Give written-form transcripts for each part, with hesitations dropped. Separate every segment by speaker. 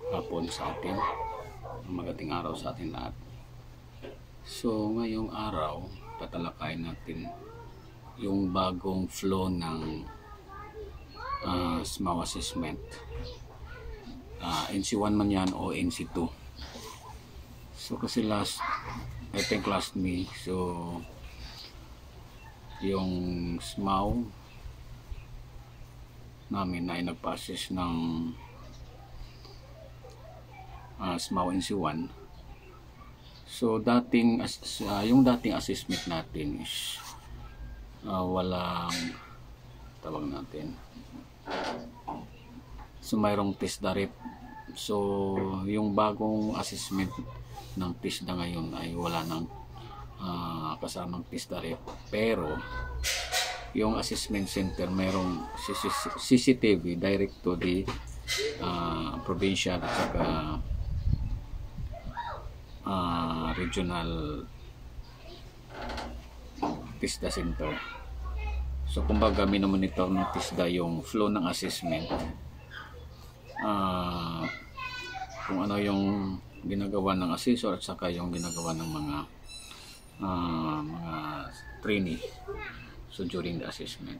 Speaker 1: hapon sa atin, magating araw sa atin lahat. So ngayong araw tatalakayin natin yung bagong flow ng SMAW assessment, NC1 man yan o NC2. So kasi I think last May, so yung SMAW namin ay nagpa-assess ng SMAW NC1. So yung dating assessment natin is walang tawag natin, so mayroong TISDA rep. So yung bagong assessment ng TISDA ngayon ay wala nang kasamang TISDA rep, pero yung assessment center mayroong CCTV direct to the provincial at saka regional TISDA center. So kumbaga minomonitor ng TISDA yung flow ng assessment, kung ano yung ginagawa ng assessor at saka yung ginagawa ng mga trainee so during the assessment.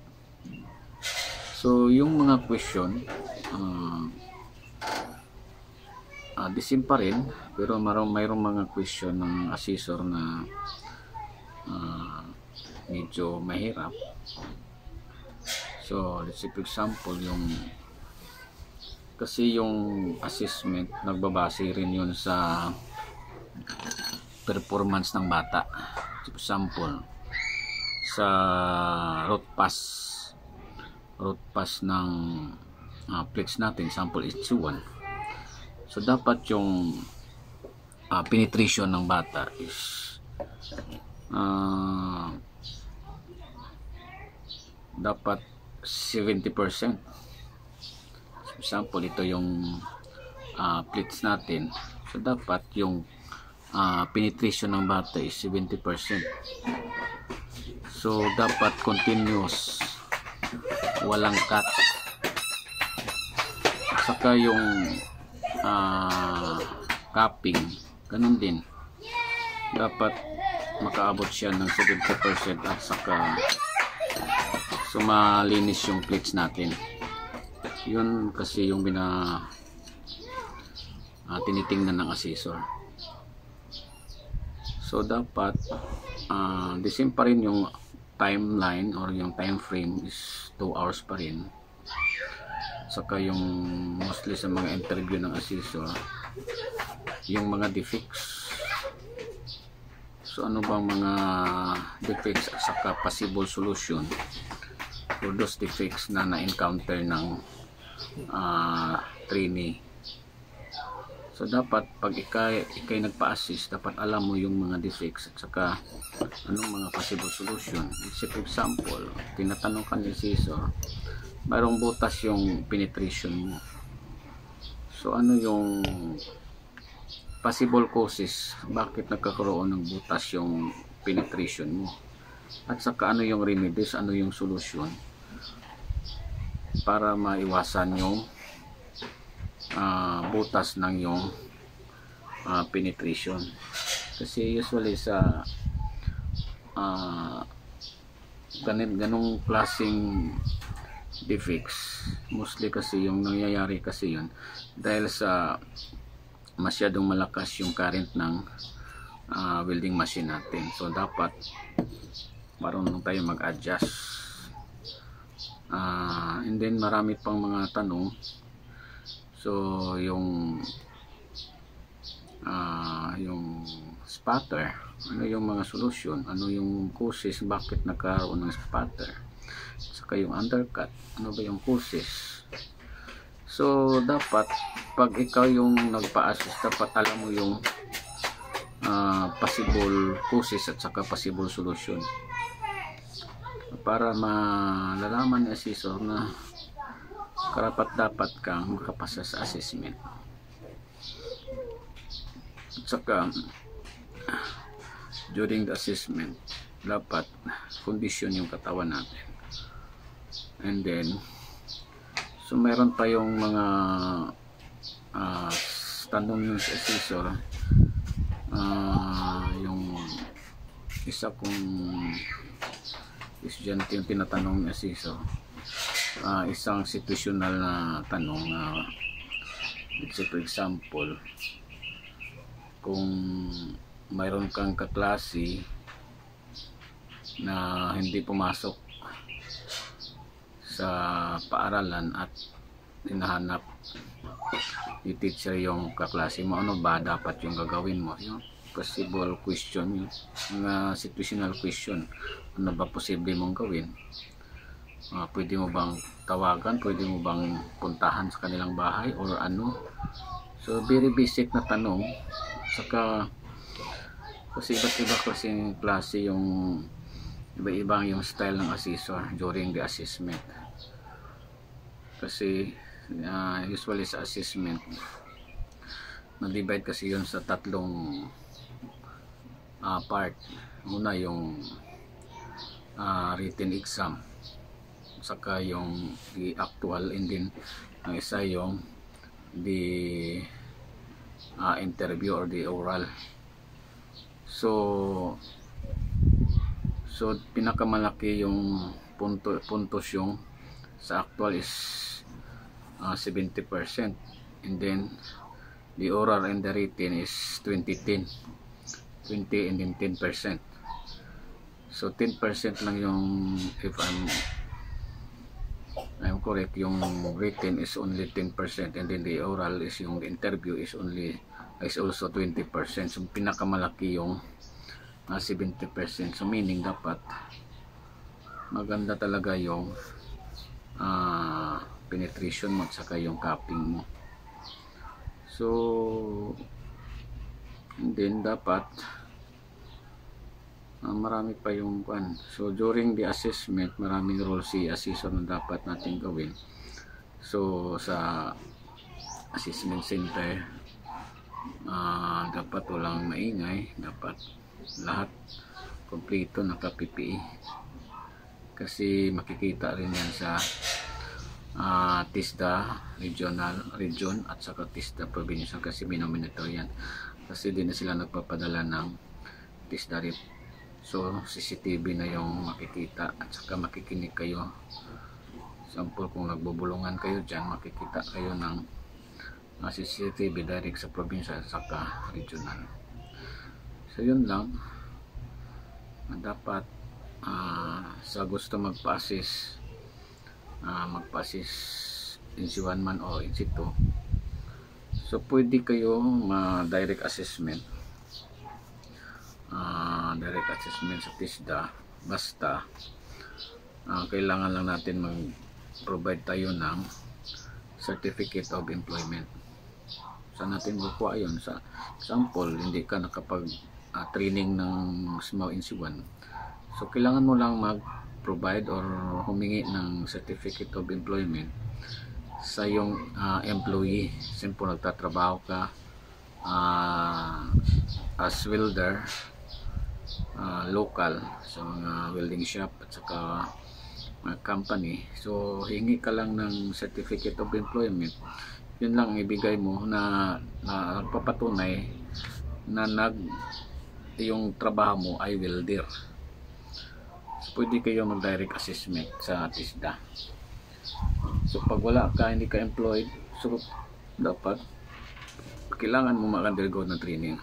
Speaker 1: So yung mga question the same pa rin, pero mayroong mga question ng assessor na medyo mahirap. So let's say for example, kasi yung assessment nagbabase rin yun sa performance ng bata. For example, sa route pass ng plates natin, sample HC1. So dapat yung penetration ng bata is dapat 70%. For example, ito yung plates natin. So dapat yung penetration ng bata is 70%. So dapat continuous, walang cut. Saka yung capping, ganun din, dapat makaabot siya ng 70% at saka so malinis yung plates natin. Yun kasi yung tinitingnan ng assessor. So dapat the same pa rin yung timeline or yung time frame is 2 hours pa rin. Saka yung mostly sa mga interview ng assessor, yung mga defects. So ano bang mga defects at saka possible solution for those defects na na-encounter ng trainee. So dapat pag ikay nagpa-assist, dapat alam mo yung mga defects at saka anong mga possible solution. For example, tinatanong ka ni assessor, mayroong butas yung penetration mo. So ano yung possible causes bakit nagkakaroon ng butas yung penetration mo, at saka ano yung remedies, ano yung solution para maiwasan yung butas ng yung penetration. Kasi usually sa ganong klaseng defects, mostly kasi yung nangyayari kasi yun dahil sa masyadong malakas yung current ng welding machine natin. So dapat marunong tayo mag-adjust. And then marami pang mga tanong. So yung spatter, ano yung mga solution, ano yung causes bakit nagkaroon ng spatter, saka yung undercut, ano ba yung causes. So dapat pag ikaw yung nagpa-assist, dapat alam mo yung possible causes at saka possible solution para malalaman ni assessor na karapat dapat kang makapasa sa assessment. At saka during the assessment, dapat condition yung katawan natin. And then so meron tayong mga tanong yung sa assessor, yung isa kong estudyante yung tinatanong ng assessor, isang situational na tanong, let's say for example, kung mayroon kang kaklase na hindi pumasok sa paaralan at hinahanap ni teacher yung kaklase mo, ano ba dapat yung gagawin mo? Yung possible question, yung mga situational question, ano ba posible mong gawin? Pwede mo bang tawagan, pwede mo bang puntahan sa kanilang bahay or ano? So very basic na tanong. Saka kasi iba't iba kasing klase yung iba-ibang yung style ng assessor during the assessment. Kasi usually sa assessment na-divide kasi yun sa tatlong part. Una yung written exam, saka yung the actual, and then ang isa yung the interview or the oral. So pinakamalaki yung puntos yung sa actual is 70%, and then the oral and the written is 20 and then 10%. So 10% lang yung, if I'm correct, yung written is only 10%, and then the oral is yung interview is also 20%. So pinakamalaki yung 70%. So meaning dapat maganda talaga yung penetration mo at saka yung copying mo. So and then dapat marami pa yung kwan. So during the assessment, maraming role si assessor na dapat natin gawin. So sa assessment center, dapat walang maingay, dapat lahat kompleto naka-PPE, kasi makikita rin yan sa TISDA region at saka TISDA provincial, kasi minomonitor yan, kasi din na sila nagpapadala ng TISDA rep. So CCTV na yung makikita at saka makikinig kayo. Sample kung nagbubulungan kayo dyan, makikita kayo ng CCTV direct sa probinsya at saka regional. So yun lang, dapat sa gusto magpa-assist NC1 man o NC2, so pwede kayo direct assessment sa TISDA, basta kailangan lang natin mag-provide tayo ng certificate of employment. Saan natin makuha yun? Sa sample, hindi ka nakapag training ng SMAW NC1, so kailangan mo lang mag-provide or humingi ng certificate of employment sa yung employee. Simple, nagtatrabaho ka as welder local sa mga welding shop at saka mga company, so hingi ka lang ng certificate of employment. Yun lang ibigay mo na nagpapatunay na yung trabaho mo ay welder. So pwede kayo mag-direct assessment sa TISDA. So pag wala ka, hindi ka employed, so dapat kailangan mo mag-undergo ng training.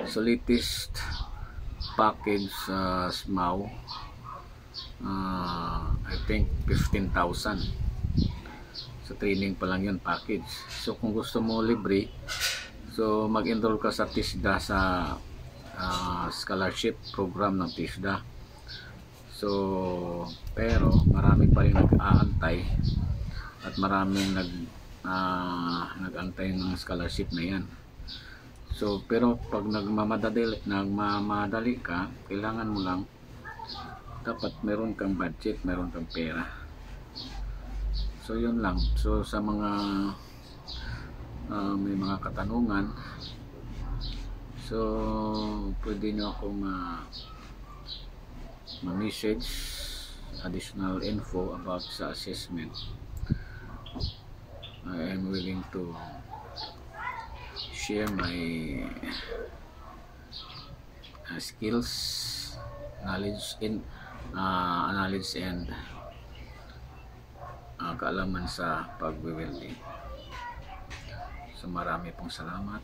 Speaker 1: So latest package sa SMAW, I think 15,000 sa training pa lang yun, package. So kung gusto mo libre, so mag-enroll ka sa TISDA, sa scholarship program ng TISDA. So pero marami pa rin nag-aantay at maraming nag-antay ng scholarship na yan. So pero pag nagmamadali ka, kailangan mo lang, dapat meron kang budget, meron kang pera. So yun lang. So sa mga may mga katanungan, so pwede nyo ako ma-message additional info about sa assessment. I am willing to share my skills, knowledge and kaalaman sa pag-welding. So marami pong salamat.